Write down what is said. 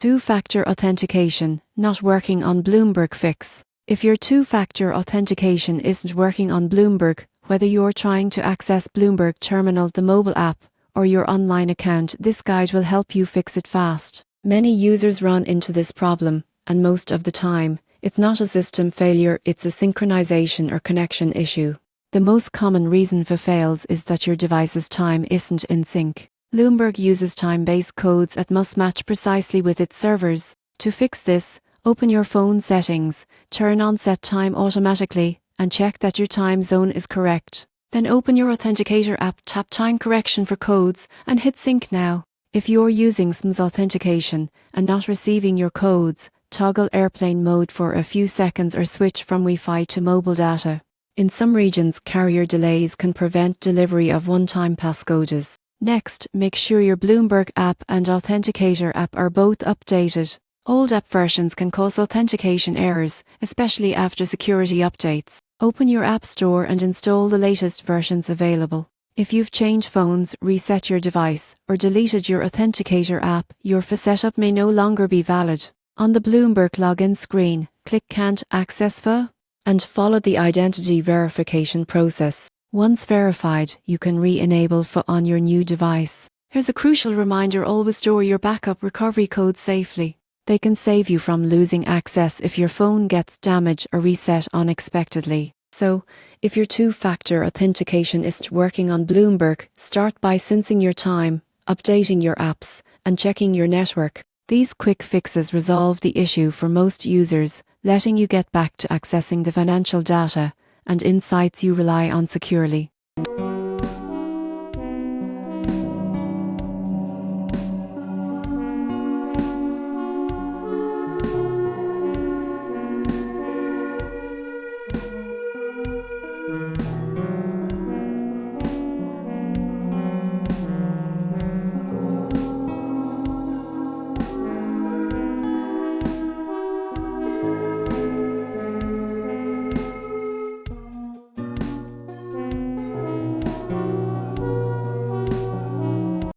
Two-factor authentication, not working on Bloomberg Fix. If your two-factor authentication isn't working on Bloomberg, whether you're trying to access Bloomberg Terminal, the mobile app, or your online account, this guide will help you fix it fast. Many users run into this problem, and most of the time, it's not a system failure, it's a synchronization or connection issue. The most common reason for fails is that your device's time isn't in sync. Bloomberg uses time-based codes that must match precisely with its servers. To fix this, open your phone settings, turn on Set Time Automatically, and check that your time zone is correct. Then open your Authenticator app, tap Time Correction for codes, and hit Sync now. If you're using SIM's authentication and not receiving your codes, toggle airplane mode for a few seconds or switch from Wi-Fi to mobile data. In some regions, carrier delays can prevent delivery of one-time passcodes. Next, make sure your Bloomberg app and Authenticator app are both updated. Old app versions can cause authentication errors, especially after security updates. Open your App Store and install the latest versions available. If you've changed phones, reset your device, or deleted your Authenticator app, your setup may no longer be valid. On the Bloomberg login screen, click Can't Access FA and follow the identity verification process. Once verified, you can re-enable FA on your new device. Here's a crucial reminder: always store your backup recovery codes safely. They can save you from losing access if your phone gets damaged or reset unexpectedly. So, if your two-factor authentication isn't working on Bloomberg, start by syncing your time, updating your apps, and checking your network. These quick fixes resolve the issue for most users, letting you get back to accessing the financial data and insights you rely on securely.